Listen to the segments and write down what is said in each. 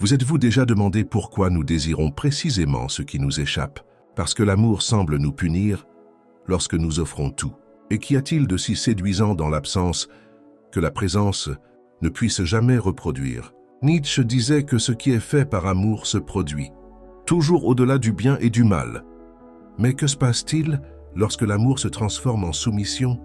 Vous êtes-vous déjà demandé pourquoi nous désirons précisément ce qui nous échappe? Parce que l'amour semble nous punir lorsque nous offrons tout. Et qu'y a-t-il de si séduisant dans l'absence que la présence ne puisse jamais reproduire? Nietzsche disait que ce qui est fait par amour se produit, toujours au-delà du bien et du mal. Mais que se passe-t-il lorsque l'amour se transforme en soumission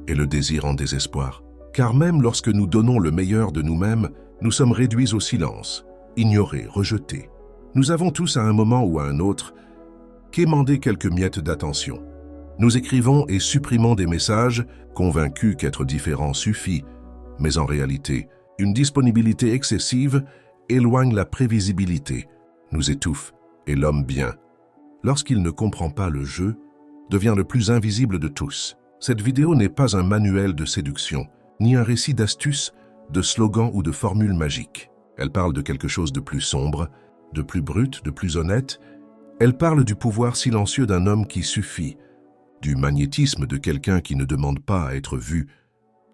et le désir en désespoir? Car même lorsque nous donnons le meilleur de nous-mêmes, nous sommes réduits au silence, ignorés, rejetés. Nous avons tous à un moment ou à un autre quémandé quelques miettes d'attention. Nous écrivons et supprimons des messages, convaincus qu'être différent suffit, mais en réalité, une disponibilité excessive éloigne la prévisibilité, nous étouffe, et l'homme bien, lorsqu'il ne comprend pas le jeu, devient le plus invisible de tous. Cette vidéo n'est pas un manuel de séduction, ni un récit d'astuces, de slogans ou de formules magiques. Elle parle de quelque chose de plus sombre, de plus brut, de plus honnête. Elle parle du pouvoir silencieux d'un homme qui suffit, du magnétisme de quelqu'un qui ne demande pas à être vu,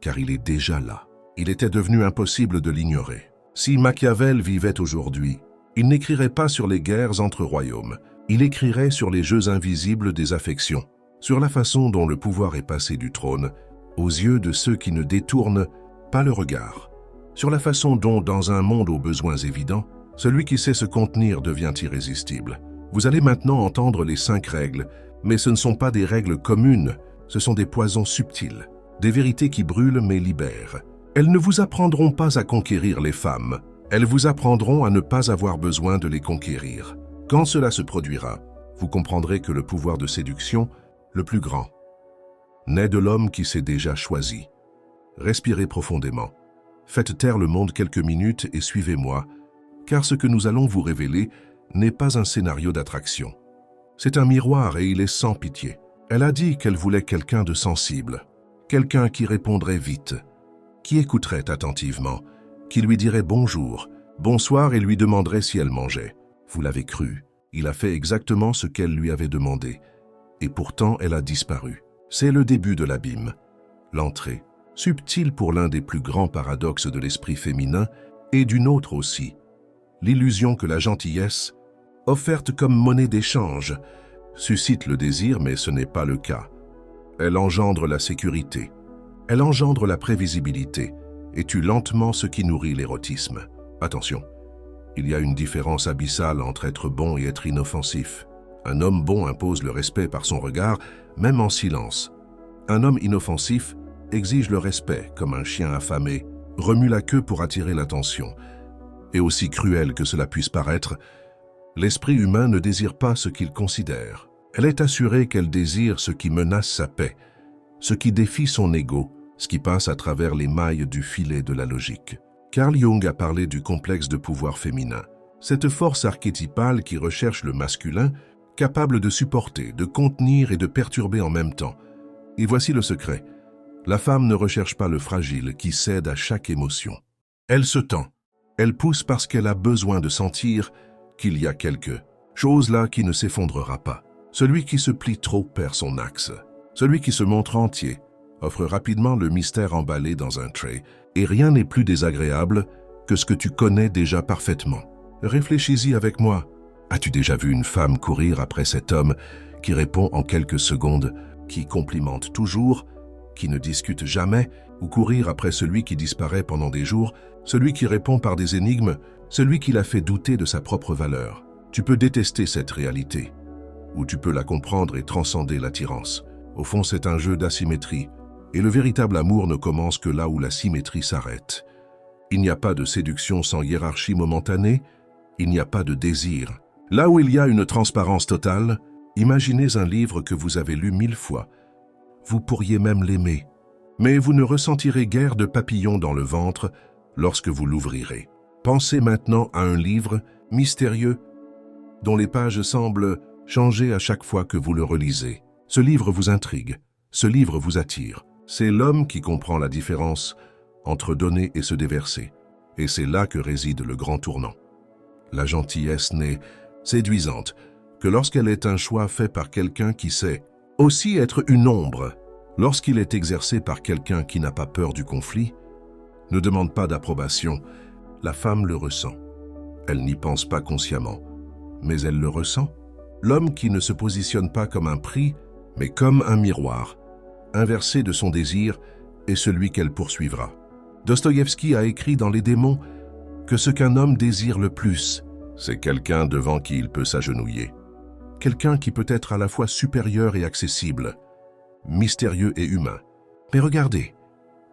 car il est déjà là. Il était devenu impossible de l'ignorer. Si Machiavel vivait aujourd'hui, il n'écrirait pas sur les guerres entre royaumes, il écrirait sur les jeux invisibles des affections, sur la façon dont le pouvoir est passé du trône aux yeux de ceux qui ne détournent pas le regard, sur la façon dont, dans un monde aux besoins évidents, celui qui sait se contenir devient irrésistible. Vous allez maintenant entendre les 5 règles, mais ce ne sont pas des règles communes, ce sont des poisons subtils, des vérités qui brûlent mais libèrent. Elles ne vous apprendront pas à conquérir les femmes, elles vous apprendront à ne pas avoir besoin de les conquérir. Quand cela se produira, vous comprendrez que le pouvoir de séduction, le plus grand, naît de l'homme qui s'est déjà choisi. Respirez profondément. Faites taire le monde quelques minutes et suivez-moi, car ce que nous allons vous révéler n'est pas un scénario d'attraction. C'est un miroir et il est sans pitié. Elle a dit qu'elle voulait quelqu'un de sensible, quelqu'un qui répondrait vite, qui écouterait attentivement, qui lui dirait bonjour, bonsoir et lui demanderait si elle mangeait. Vous l'avez cru, il a fait exactement ce qu'elle lui avait demandé. Et pourtant, elle a disparu. C'est le début de l'abîme. L'entrée, subtile pour l'un des plus grands paradoxes de l'esprit féminin, et d'une autre aussi. L'illusion que la gentillesse, offerte comme monnaie d'échange, suscite le désir, mais ce n'est pas le cas. Elle engendre la sécurité, elle engendre la prévisibilité, et tue lentement ce qui nourrit l'érotisme. Attention, il y a une différence abyssale entre être bon et être inoffensif. Un homme bon impose le respect par son regard, même en silence. Un homme inoffensif exige le respect, comme un chien affamé, remue la queue pour attirer l'attention. Et aussi cruel que cela puisse paraître, l'esprit humain ne désire pas ce qu'il considère. Elle est assurée qu'elle désire ce qui menace sa paix, ce qui défie son ego, ce qui passe à travers les mailles du filet de la logique. Carl Jung a parlé du complexe de pouvoir féminin, cette force archétypale qui recherche le masculin, capable de supporter, de contenir et de perturber en même temps. Et voici le secret. La femme ne recherche pas le fragile qui cède à chaque émotion. Elle se tend. Elle pousse parce qu'elle a besoin de sentir qu'il y a quelque chose là qui ne s'effondrera pas. Celui qui se plie trop perd son axe. Celui qui se montre entier offre rapidement le mystère emballé dans un trait. Et rien n'est plus désagréable que ce que tu connais déjà parfaitement. Réfléchis-y avec moi. As-tu déjà vu une femme courir après cet homme qui répond en quelques secondes, qui complimente toujours, qui ne discute jamais, ou courir après celui qui disparaît pendant des jours, celui qui répond par des énigmes, celui qui la fait douter de sa propre valeur? Tu peux détester cette réalité, ou tu peux la comprendre et transcender l'attirance. Au fond, c'est un jeu d'asymétrie, et le véritable amour ne commence que là où la symétrie s'arrête. Il n'y a pas de séduction sans hiérarchie momentanée, il n'y a pas de désir. Là où il y a une transparence totale, imaginez un livre que vous avez lu 1000 fois. Vous pourriez même l'aimer, mais vous ne ressentirez guère de papillons dans le ventre lorsque vous l'ouvrirez. Pensez maintenant à un livre mystérieux dont les pages semblent changer à chaque fois que vous le relisez. Ce livre vous intrigue, ce livre vous attire. C'est l'homme qui comprend la différence entre donner et se déverser. Et c'est là que réside le grand tournant. La gentillesse n'est séduisante que lorsqu'elle est un choix fait par quelqu'un qui sait aussi être une ombre. Lorsqu'il est exercé par quelqu'un qui n'a pas peur du conflit, ne demande pas d'approbation, la femme le ressent. Elle n'y pense pas consciemment, mais elle le ressent. L'homme qui ne se positionne pas comme un prix, mais comme un miroir, inversé de son désir, est celui qu'elle poursuivra. Dostoïevski a écrit dans Les démons que ce qu'un homme désire le plus, c'est quelqu'un devant qui il peut s'agenouiller. Quelqu'un qui peut être à la fois supérieur et accessible, mystérieux et humain. Mais regardez,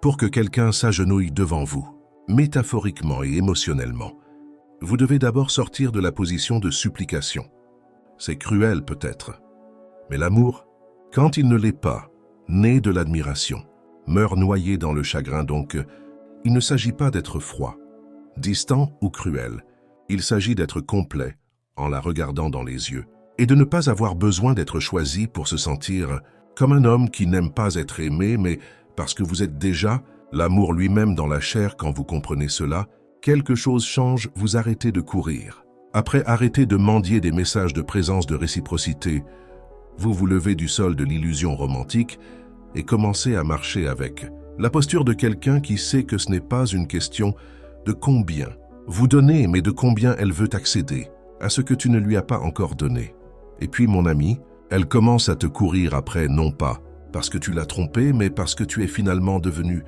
pour que quelqu'un s'agenouille devant vous, métaphoriquement et émotionnellement, vous devez d'abord sortir de la position de supplication. C'est cruel peut-être, mais l'amour, quand il ne l'est pas, naît de l'admiration, meurt noyé dans le chagrin. Donc, il ne s'agit pas d'être froid, distant ou cruel. Il s'agit d'être complet en la regardant dans les yeux et de ne pas avoir besoin d'être choisi pour se sentir comme un homme qui n'aime pas être aimé, mais parce que vous êtes déjà l'amour lui-même dans la chair. Quand vous comprenez cela, quelque chose change, vous arrêtez de courir. Après arrêter de mendier des messages de présence, de réciprocité, vous vous levez du sol de l'illusion romantique et commencez à marcher avec la posture de quelqu'un qui sait que ce n'est pas une question de combien vous donnez, mais de combien elle veut accéder à ce que tu ne lui as pas encore donné. Et puis, mon ami, elle commence à te courir après, non pas parce que tu l'as trompée, mais parce que tu es finalement devenu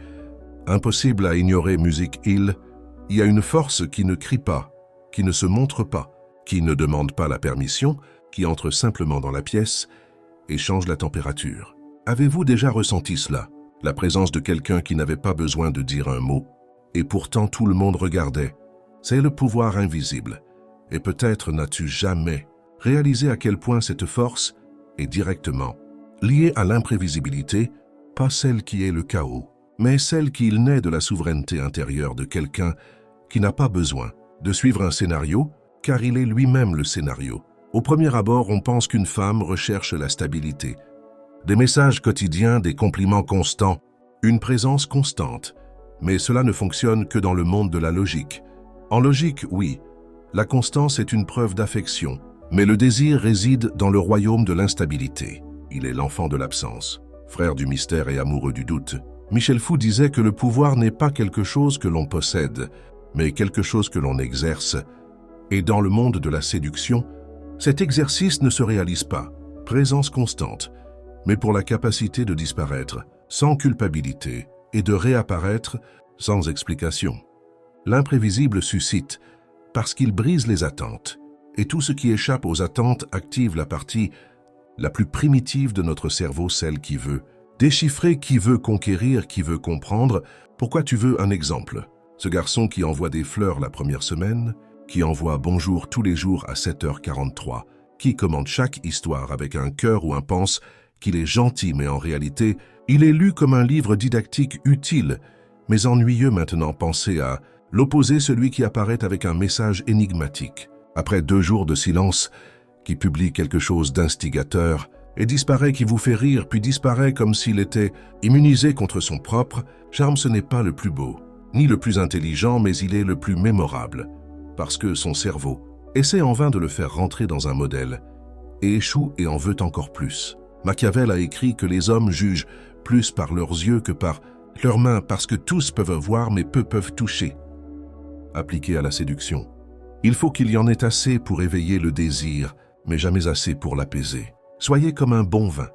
impossible à ignorer. Music Hill, il y a une force qui ne crie pas, qui ne se montre pas, qui ne demande pas la permission, qui entre simplement dans la pièce et change la température. Avez-vous déjà ressenti cela? La présence de quelqu'un qui n'avait pas besoin de dire un mot, et pourtant tout le monde regardait. C'est le pouvoir invisible. Et peut-être n'as-tu jamais réalisé à quel point cette force est directement liée à l'imprévisibilité, pas celle qui est le chaos, mais celle qui naît de la souveraineté intérieure de quelqu'un qui n'a pas besoin de suivre un scénario, car il est lui-même le scénario. Au premier abord, on pense qu'une femme recherche la stabilité. Des messages quotidiens, des compliments constants, une présence constante. Mais cela ne fonctionne que dans le monde de la logique. En logique, oui, la constance est une preuve d'affection, mais le désir réside dans le royaume de l'instabilité. Il est l'enfant de l'absence, frère du mystère et amoureux du doute. Michel Foucault disait que le pouvoir n'est pas quelque chose que l'on possède, mais quelque chose que l'on exerce. Et dans le monde de la séduction, cet exercice ne se réalise pas, présence constante, mais pour la capacité de disparaître sans culpabilité et de réapparaître sans explication. L'imprévisible suscite parce qu'il brise les attentes, et tout ce qui échappe aux attentes active la partie la plus primitive de notre cerveau, celle qui veut déchiffrer, qui veut conquérir, qui veut comprendre. Pourquoi tu veux un exemple? Ce garçon qui envoie des fleurs la première semaine, qui envoie bonjour tous les jours à 7h43, qui commente chaque histoire avec un cœur ou un pense qu'il est gentil, mais en réalité, il est lu comme un livre didactique utile, mais ennuyeux. Maintenant, pensez à l'opposé, celui qui apparaît avec un message énigmatique, après 2 jours de silence, qui publie quelque chose d'instigateur, et disparaît, qui vous fait rire, puis disparaît comme s'il était immunisé contre son propre charme. Ce n'est pas le plus beau, ni le plus intelligent, mais il est le plus mémorable, parce que son cerveau essaie en vain de le faire rentrer dans un modèle, et échoue et en veut encore plus. Machiavel a écrit que les hommes jugent plus par leurs yeux que par leurs mains, parce que tous peuvent voir, mais peu peuvent toucher. Appliqué à la séduction, il faut qu'il y en ait assez pour éveiller le désir, mais jamais assez pour l'apaiser. Soyez comme un bon vin.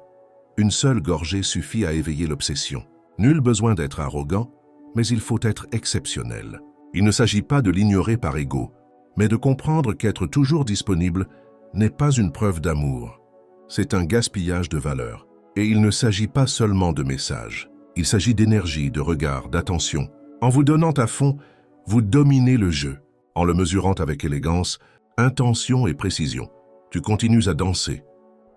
Une seule gorgée suffit à éveiller l'obsession. Nul besoin d'être arrogant, mais il faut être exceptionnel. Il ne s'agit pas de l'ignorer par ego, mais de comprendre qu'être toujours disponible n'est pas une preuve d'amour. C'est un gaspillage de valeur. Et il ne s'agit pas seulement de messages. Il s'agit d'énergie, de regard, d'attention. En vous donnant à fond, vous dominez le jeu. En le mesurant avec élégance, intention et précision, tu continues à danser.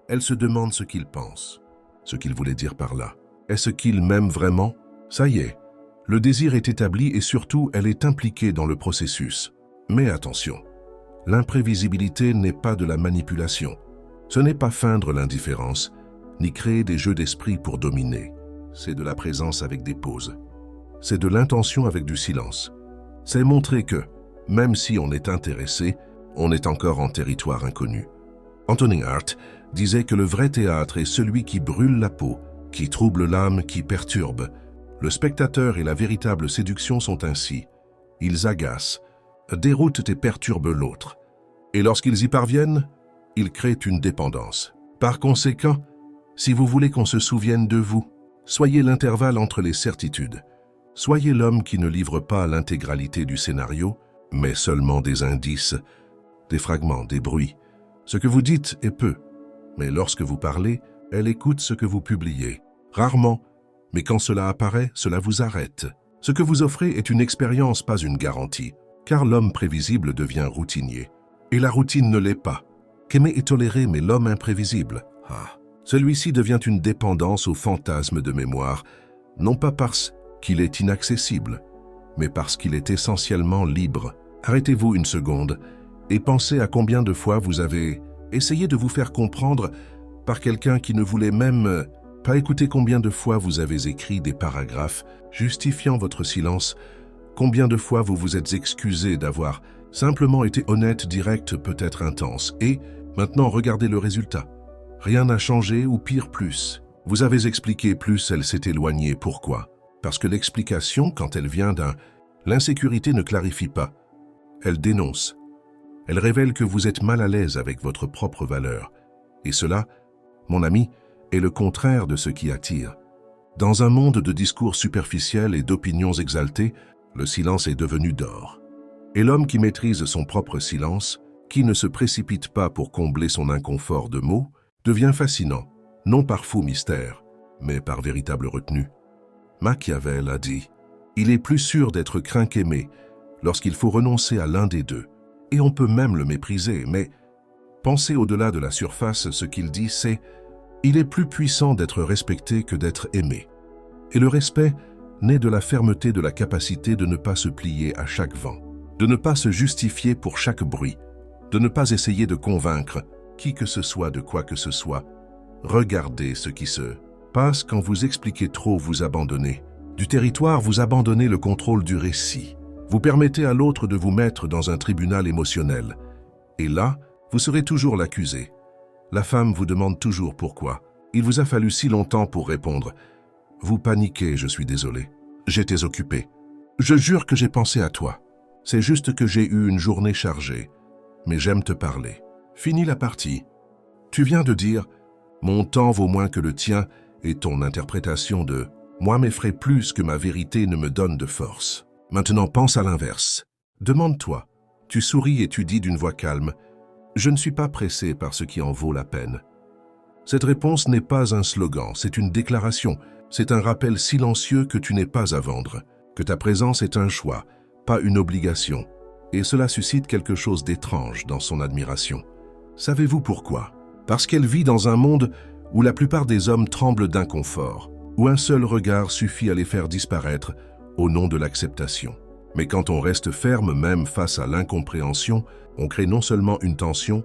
Elle se demande ce qu'il pense, ce qu'il voulait dire par là. Est-ce qu'il m'aime vraiment? Ça y est, le désir est établi et surtout, elle est impliquée dans le processus. Mais attention, l'imprévisibilité n'est pas de la manipulation. Ce n'est pas feindre l'indifférence, ni créer des jeux d'esprit pour dominer. C'est de la présence avec des pauses. C'est de l'intention avec du silence. C'est montrer que, même si on est intéressé, on est encore en territoire inconnu. Antonin Artaud disait que le vrai théâtre est celui qui brûle la peau, qui trouble l'âme, qui perturbe. Le spectateur et la véritable séduction sont ainsi. Ils agacent, déroutent et perturbent l'autre. Et lorsqu'ils y parviennent, ils créent une dépendance. Par conséquent, si vous voulez qu'on se souvienne de vous, soyez l'intervalle entre les certitudes. Soyez l'homme qui ne livre pas l'intégralité du scénario, mais seulement des indices, des fragments, des bruits. Ce que vous dites est peu, mais lorsque vous parlez, elle écoute ce que vous publiez. Rarement, mais quand cela apparaît, cela vous arrête. Ce que vous offrez est une expérience, pas une garantie, car l'homme prévisible devient routinier. Et la routine ne l'est pas. Qu'aimer est toléré, mais l'homme imprévisible, celui-ci devient une dépendance au fantasme de mémoire, non pas parce qu'il est inaccessible, mais parce qu'il est essentiellement libre. Arrêtez-vous une seconde et pensez à combien de fois vous avez essayé de vous faire comprendre par quelqu'un qui ne voulait même pas écouter, combien de fois vous avez écrit des paragraphes justifiant votre silence, combien de fois vous vous êtes excusé d'avoir simplement été honnête, direct, peut-être intense. Et maintenant, regardez le résultat. Rien n'a changé ou pire plus. Vous avez expliqué plus, elle s'est éloignée. Pourquoi? Parce que l'explication, quand elle vient l'insécurité ne clarifie pas. Elle dénonce. Elle révèle que vous êtes mal à l'aise avec votre propre valeur. Et cela, mon ami, est le contraire de ce qui attire. Dans un monde de discours superficiels et d'opinions exaltées, le silence est devenu d'or. Et l'homme qui maîtrise son propre silence, qui ne se précipite pas pour combler son inconfort de mots, devient fascinant, non par faux mystère, mais par véritable retenue. Machiavel a dit « Il est plus sûr d'être craint qu'aimé lorsqu'il faut renoncer à l'un des deux. Et on peut même le mépriser, mais pensez au-delà de la surface, ce qu'il dit, c'est « Il est plus puissant d'être respecté que d'être aimé. » Et le respect naît de la fermeté, de la capacité de ne pas se plier à chaque vent, de ne pas se justifier pour chaque bruit, de ne pas essayer de convaincre qui que ce soit de quoi que ce soit. Regardez ce qui se passe quand vous expliquez trop, vous abandonnez du territoire, vous abandonnez le contrôle du récit. Vous permettez à l'autre de vous mettre dans un tribunal émotionnel. Et là, vous serez toujours l'accusé. La femme vous demande toujours pourquoi. Il vous a fallu si longtemps pour répondre. Vous paniquez, je suis désolé. J'étais occupé. Je jure que j'ai pensé à toi. C'est juste que j'ai eu une journée chargée. Mais j'aime te parler. Fini la partie. Tu viens de dire « Mon temps vaut moins que le tien » et ton interprétation de « Moi m'effraie plus que ma vérité ne me donne de force ». Maintenant pense à l'inverse. Demande-toi. Tu souris et tu dis d'une voix calme « Je ne suis pas pressé par ce qui en vaut la peine ». Cette réponse n'est pas un slogan, c'est une déclaration. C'est un rappel silencieux que tu n'es pas à vendre, que ta présence est un choix, pas une obligation. Et cela suscite quelque chose d'étrange dans son admiration. Savez-vous pourquoi? Parce qu'elle vit dans un monde où la plupart des hommes tremblent d'inconfort, où un seul regard suffit à les faire disparaître au nom de l'acceptation. Mais quand on reste ferme même face à l'incompréhension, on crée non seulement une tension,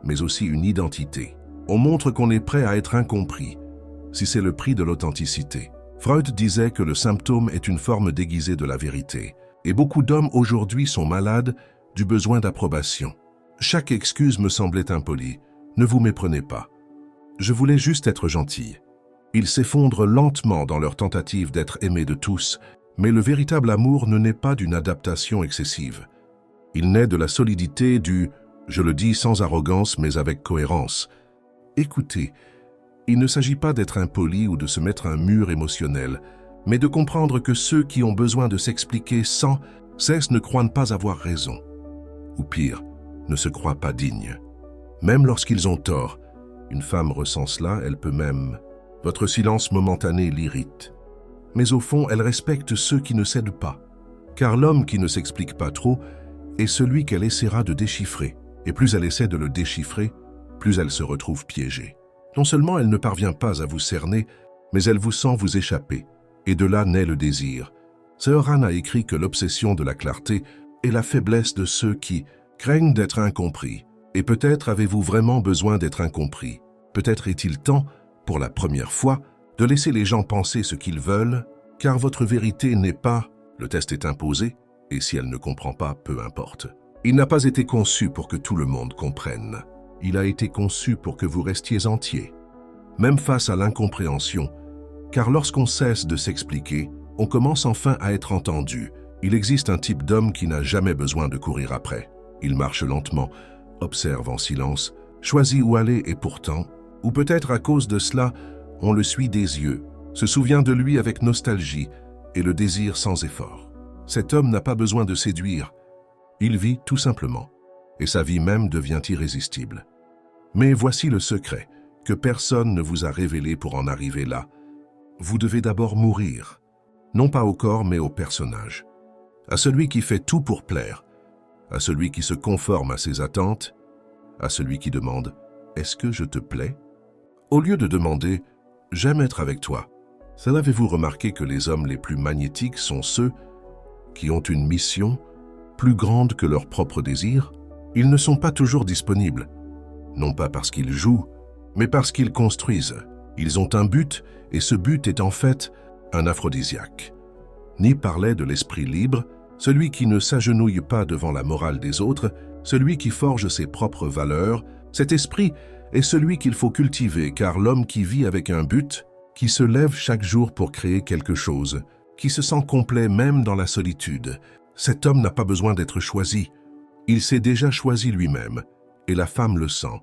mais aussi une identité. On montre qu'on est prêt à être incompris, si c'est le prix de l'authenticité. Freud disait que le symptôme est une forme déguisée de la vérité, et beaucoup d'hommes aujourd'hui sont malades du besoin d'approbation. Chaque excuse me semblait impolie. Ne vous méprenez pas. Je voulais juste être gentil. Ils s'effondrent lentement dans leur tentative d'être aimés de tous, mais le véritable amour ne naît pas d'une adaptation excessive. Il naît de la solidité du « je le dis sans arrogance mais avec cohérence ». Écoutez, il ne s'agit pas d'être impoli ou de se mettre un mur émotionnel, mais de comprendre que ceux qui ont besoin de s'expliquer sans cesse ne croient pas avoir raison. Ou pire, ne se croient pas dignes. Même lorsqu'ils ont tort, une femme ressent cela, elle peut même. Votre silence momentané l'irrite. Mais au fond, elle respecte ceux qui ne cèdent pas. Car l'homme qui ne s'explique pas trop est celui qu'elle essaiera de déchiffrer. Et plus elle essaie de le déchiffrer, plus elle se retrouve piégée. Non seulement elle ne parvient pas à vous cerner, mais elle vous sent vous échapper. Et de là naît le désir. Sœur Anne a écrit que l'obsession de la clarté est la faiblesse de ceux qui craignent d'être incompris. Et peut-être avez-vous vraiment besoin d'être incompris. Peut-être est-il temps, pour la première fois, de laisser les gens penser ce qu'ils veulent, car votre vérité n'est pas, le test est imposé, et si elle ne comprend pas, peu importe. Il n'a pas été conçu pour que tout le monde comprenne. Il a été conçu pour que vous restiez entier, même face à l'incompréhension, car lorsqu'on cesse de s'expliquer, on commence enfin à être entendu, Il existe un type d'homme qui n'a jamais besoin de courir après. Il marche lentement, observe en silence, choisit où aller et pourtant, ou peut-être à cause de cela, on le suit des yeux, se souvient de lui avec nostalgie et le désire sans effort. Cet homme n'a pas besoin de séduire. Il vit tout simplement, et sa vie même devient irrésistible. Mais voici le secret que personne ne vous a révélé pour en arriver là. Vous devez d'abord mourir, non pas au corps mais au personnage. À celui qui fait tout pour plaire, à celui qui se conforme à ses attentes, à celui qui demande « Est-ce que je te plais ?» Au lieu de demander « J'aime être avec toi », avez-vous remarqué que les hommes les plus magnétiques sont ceux qui ont une mission plus grande que leur propre désir? Ils ne sont pas toujours disponibles, non pas parce qu'ils jouent, mais parce qu'ils construisent. Ils ont un but, et ce but est en fait un aphrodisiaque. Ni parlait de l'esprit libre, celui qui ne s'agenouille pas devant la morale des autres, celui qui forge ses propres valeurs. Cet esprit est celui qu'il faut cultiver, car l'homme qui vit avec un but, qui se lève chaque jour pour créer quelque chose, qui se sent complet même dans la solitude, cet homme n'a pas besoin d'être choisi. Il s'est déjà choisi lui-même, et la femme le sent.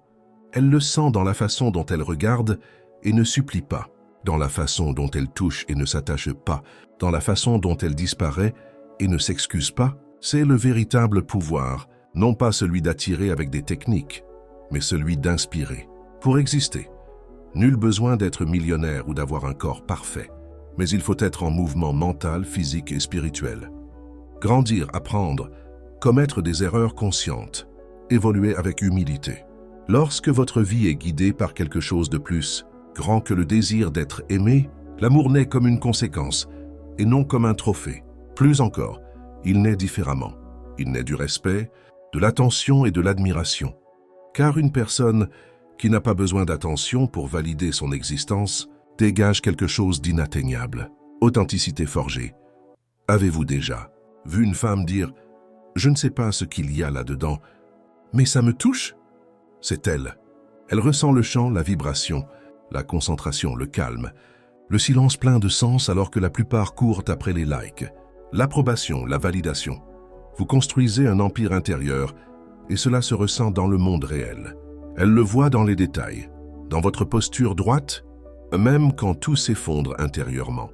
Elle le sent dans la façon dont elle regarde et ne supplie pas, dans la façon dont elle touche et ne s'attache pas, dans la façon dont elle disparaît et ne s'excuse pas. C'est le véritable pouvoir, non pas celui d'attirer avec des techniques, mais celui d'inspirer. Pour exister, nul besoin d'être millionnaire ou d'avoir un corps parfait, mais il faut être en mouvement mental, physique et spirituel. Grandir, apprendre, commettre des erreurs conscientes, évoluer avec humilité. Lorsque votre vie est guidée par quelque chose de plus grand que le désir d'être aimé, l'amour naît comme une conséquence et non comme un trophée. Plus encore, il naît différemment. Il naît du respect, de l'attention et de l'admiration. Car une personne qui n'a pas besoin d'attention pour valider son existence dégage quelque chose d'inatteignable. Authenticité forgée. Avez-vous déjà vu une femme dire « Je ne sais pas ce qu'il y a là-dedans, mais ça me touche » C'est elle. Elle ressent le chant, la vibration, la concentration, le calme, le silence plein de sens alors que la plupart courent après les likes, l'approbation, la validation. Vous construisez un empire intérieur et cela se ressent dans le monde réel. Elle le voit dans les détails, dans votre posture droite, même quand tout s'effondre intérieurement,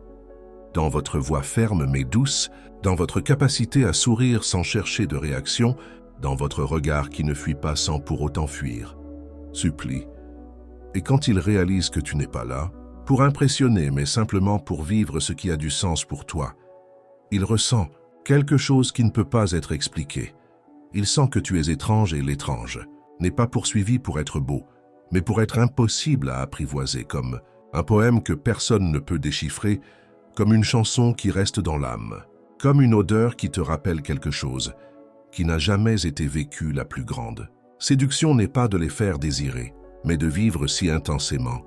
dans votre voix ferme mais douce, dans votre capacité à sourire sans chercher de réaction, dans votre regard qui ne fuit pas sans pour autant fuir. Supplie. Et quand il réalise que tu n'es pas là, pour impressionner mais simplement pour vivre ce qui a du sens pour toi, il ressent quelque chose qui ne peut pas être expliqué. Il sent que tu es étrange et l'étrange n'est pas poursuivi pour être beau, mais pour être impossible à apprivoiser, comme un poème que personne ne peut déchiffrer, comme une chanson qui reste dans l'âme, comme une odeur qui te rappelle quelque chose, qui n'a jamais été vécue la plus grande. Séduction n'est pas de les faire désirer, mais de vivre si intensément,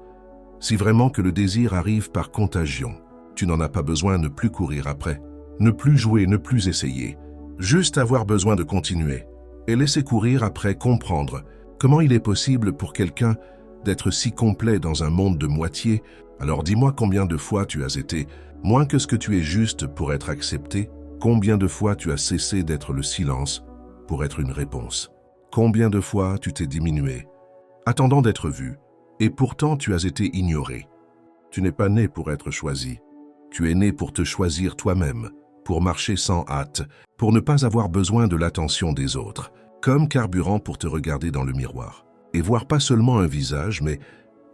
si vraiment que le désir arrive par contagion. Tu n'en as pas besoin de ne plus courir après, ne plus jouer, ne plus essayer, juste avoir besoin de continuer et laisser courir après comprendre comment il est possible pour quelqu'un d'être si complet dans un monde de moitié. Alors dis-moi combien de fois tu as été moins que ce que tu es juste pour être accepté. Combien de fois tu as cessé d'être le silence pour être une réponse? Combien de fois tu t'es diminué, attendant d'être vu, et pourtant tu as été ignoré? Tu n'es pas né pour être choisi. Tu es né pour te choisir toi-même, pour marcher sans hâte, pour ne pas avoir besoin de l'attention des autres, comme carburant pour te regarder dans le miroir, et voir pas seulement un visage, mais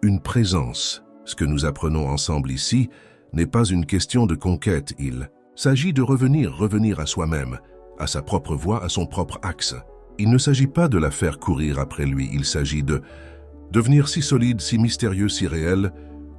une présence. Ce que nous apprenons ensemble ici n'est pas une question de conquête, il s'agit de revenir à soi-même, à sa propre voie, à son propre axe. Il ne s'agit pas de la faire courir après lui, il s'agit de devenir si solide, si mystérieux, si réel,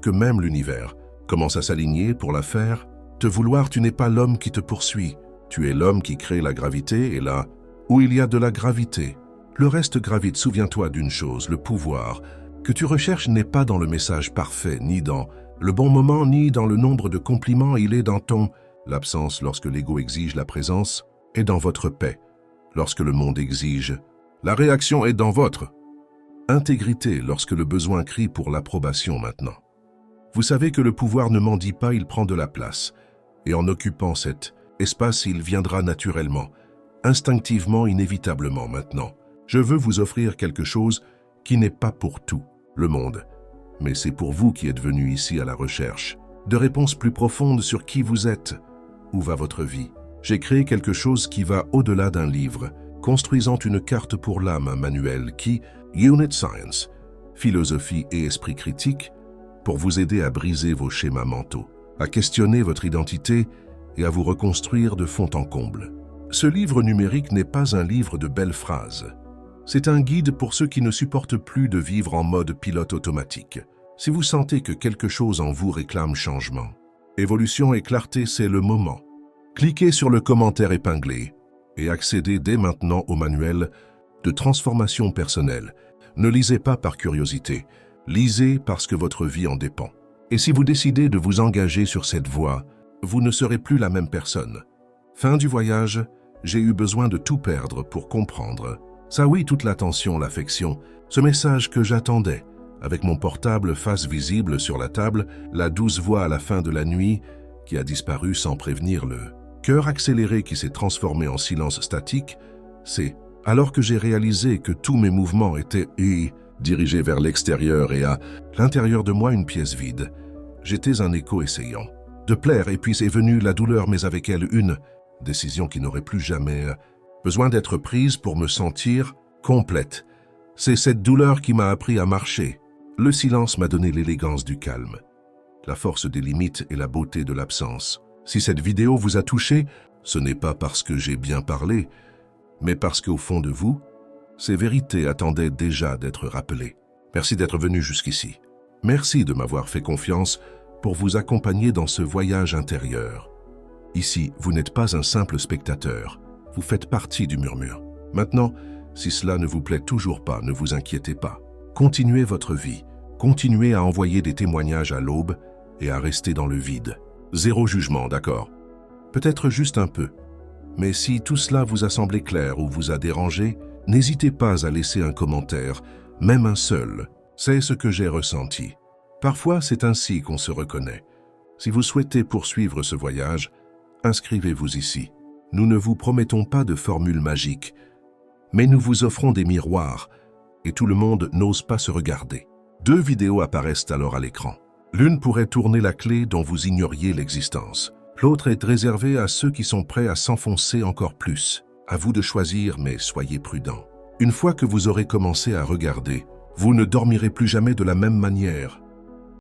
que même l'univers commence à s'aligner pour la faire. Te vouloir, tu n'es pas l'homme qui te poursuit, tu es l'homme qui crée la gravité, et là où il y a de la gravité, le reste gravite. Souviens-toi d'une chose, le pouvoir que tu recherches n'est pas dans le message parfait, ni dans le bon moment, ni dans le nombre de compliments, il est dans ton l'absence lorsque l'ego exige la présence, et dans votre paix lorsque le monde exige. La réaction est dans votre intégrité lorsque le besoin crie pour l'approbation maintenant. Vous savez que le pouvoir ne mendie pas, il prend de la place. Et en occupant cette Espace, il viendra naturellement, instinctivement, inévitablement maintenant. Je veux vous offrir quelque chose qui n'est pas pour tout le monde, mais c'est pour vous qui êtes venu ici à la recherche de réponses plus profondes sur qui vous êtes, où va votre vie. J'ai créé quelque chose qui va au-delà d'un livre, construisant une carte pour l'âme, un manuel qui, Unit Science, philosophie et esprit critique, pour vous aider à briser vos schémas mentaux, à questionner votre identité et à vous reconstruire de fond en comble. Ce livre numérique n'est pas un livre de belles phrases. C'est un guide pour ceux qui ne supportent plus de vivre en mode pilote automatique. Si vous sentez que quelque chose en vous réclame changement, évolution et clarté, c'est le moment. Cliquez sur le commentaire épinglé et accédez dès maintenant au manuel de transformation personnelle. Ne lisez pas par curiosité, lisez parce que votre vie en dépend. Et si vous décidez de vous engager sur cette voie, vous ne serez plus la même personne. Fin du voyage, j'ai eu besoin de tout perdre pour comprendre. Ça oui, toute l'attention, l'affection, ce message que j'attendais. Avec mon portable face visible sur la table, la douce voix à la fin de la nuit qui a disparu sans prévenir, le cœur accéléré qui s'est transformé en silence statique, c'est alors que j'ai réalisé que tous mes mouvements étaient dirigés vers l'extérieur et à l'intérieur de moi une pièce vide. J'étais un écho essayant de plaire et puis est venue la douleur, mais avec elle une décision qui n'aurait plus jamais besoin d'être prise pour me sentir complète. C'est cette douleur qui m'a appris à marcher. Le silence m'a donné l'élégance du calme, la force des limites et la beauté de l'absence. Si cette vidéo vous a touché, ce n'est pas parce que j'ai bien parlé, mais parce qu'au fond de vous, ces vérités attendaient déjà d'être rappelées. Merci d'être venu jusqu'ici. Merci de m'avoir fait confiance pour vous accompagner dans ce voyage intérieur. Ici, vous n'êtes pas un simple spectateur, vous faites partie du murmure. Maintenant, si cela ne vous plaît toujours pas, ne vous inquiétez pas. Continuez votre vie, continuez à envoyer des témoignages à l'aube et à rester dans le vide. Zéro jugement, d'accord? Peut-être juste un peu. Mais si tout cela vous a semblé clair ou vous a dérangé, n'hésitez pas à laisser un commentaire, même un seul. C'est ce que j'ai ressenti. Parfois, c'est ainsi qu'on se reconnaît. Si vous souhaitez poursuivre ce voyage, inscrivez-vous ici. Nous ne vous promettons pas de formule magique, mais nous vous offrons des miroirs, et tout le monde n'ose pas se regarder. 2 vidéos apparaissent alors à l'écran. L'une pourrait tourner la clé dont vous ignoriez l'existence. L'autre est réservée à ceux qui sont prêts à s'enfoncer encore plus. À vous de choisir, mais soyez prudents. Une fois que vous aurez commencé à regarder, vous ne dormirez plus jamais de la même manière.